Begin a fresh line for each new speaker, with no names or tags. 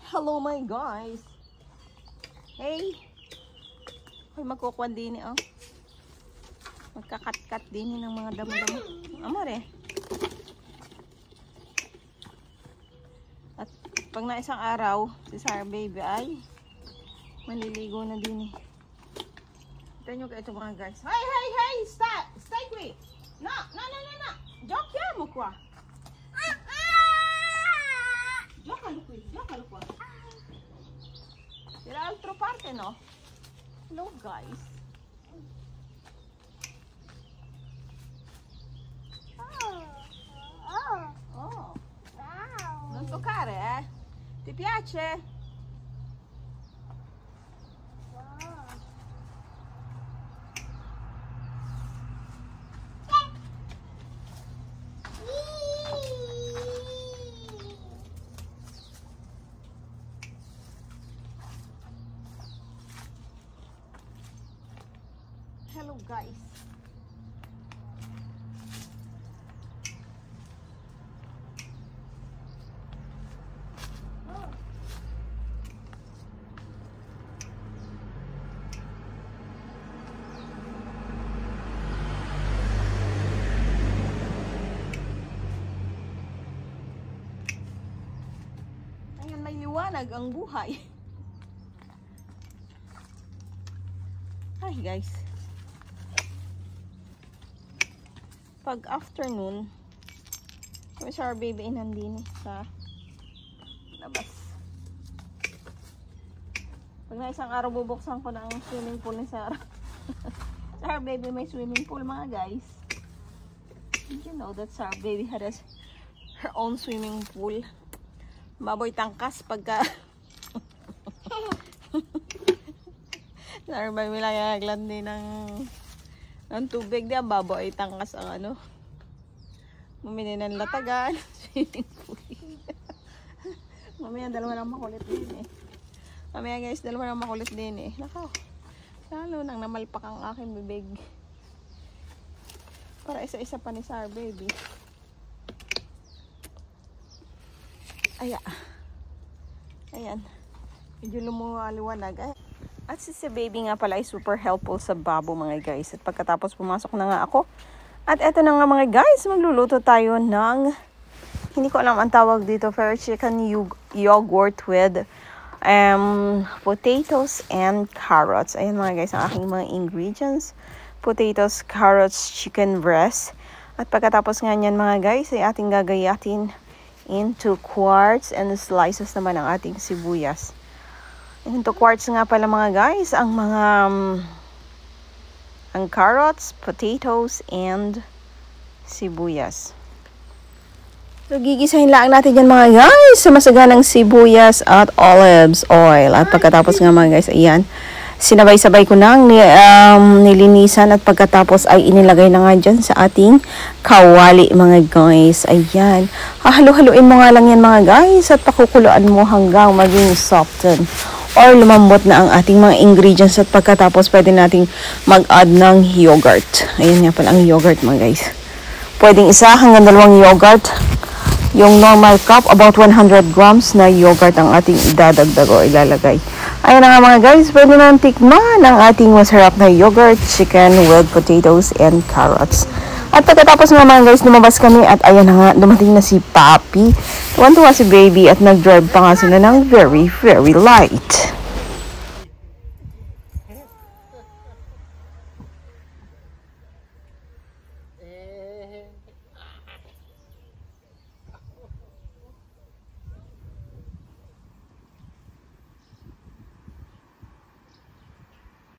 Hello my guys. Hey. Hoy magkukuan din oh. Magkakat-kat din ng mga damo-damo. Amore. At pag na isang araw, si Sarah baby ay maliligo na din eh. Kita nyo ka ito mga guys. Hey, hey, hey! Stop! Stay quick! No, no, no, no, no! Jokiamo kwa! Giocalo qua. C'era l'altra parte, no? No, guys. Oh. Non toccare, eh? Ti piace? Hello guys. Ayan, may liwanag ang buhay. Hi guys. Pag afternoon, kami sa our baby nandini sa labas. Pag na isang araw bubuksan ko na ang swimming pool ni Sarah. Sa our baby may swimming pool mga guys. Did you know that Sarah baby had her own swimming pool? Baboy tangkas pagka Sarah baby lang din ng tubig di ang baboy tangkas ang ano bumili ng latagan swimming pool. Mamaya dalawa lang makulit din eh. Mamaya guys dalawa lang makulit din eh. Nako, lalo nang namalpak ang aking bibig para isa-isa pa ni Sarah baby. Ayan medyo lumuwaliwanag. At si baby nga pala ay super helpful sa babo mga guys. At pagkatapos pumasok na nga ako. At eto na nga mga guys, magluluto tayo ng, hindi ko alam ang tawag dito, pero chicken yogurt with potatoes and carrots. Ayan mga guys, ang aking mga ingredients. Potatoes, carrots, chicken breast. At pagkatapos nga niyan mga guys, ay ating gagayatin into quarts and slices naman ang ating sibuyas. Into quarts nga pala mga guys, ang mga ang carrots, potatoes, and sibuyas. So, gigisahin lang natin yan mga guys sa masaganang sibuyas at olives oil. At pagkatapos nga mga guys, ayan, sinabay-sabay ko nang nilinisan at pagkatapos ay inilagay na nga dyan sa ating kawali mga guys. Ayan, hahalu-haluin mo nga lang yan mga guys at pakukuluan mo hanggang maging soften or lumambot na ang ating mga ingredients. At pagkatapos pwede nating mag-add ng yogurt. Ayan nga pala ang yogurt mga guys. Pwedeng isa hanggang 2 yogurt. Yung normal cup, about 100 grams na yogurt ang ating idadagdag o ilalagay. Ayan na nga mga guys, pwede na tikman ang ating masarap na yogurt, chicken with potatoes and carrots. At pagkatapos nga mga guys, lumabas kami at ayan na nga, dumating na si Papi. Tuwan-tuwa si baby at nag-drive pa nga sila ng very, very light.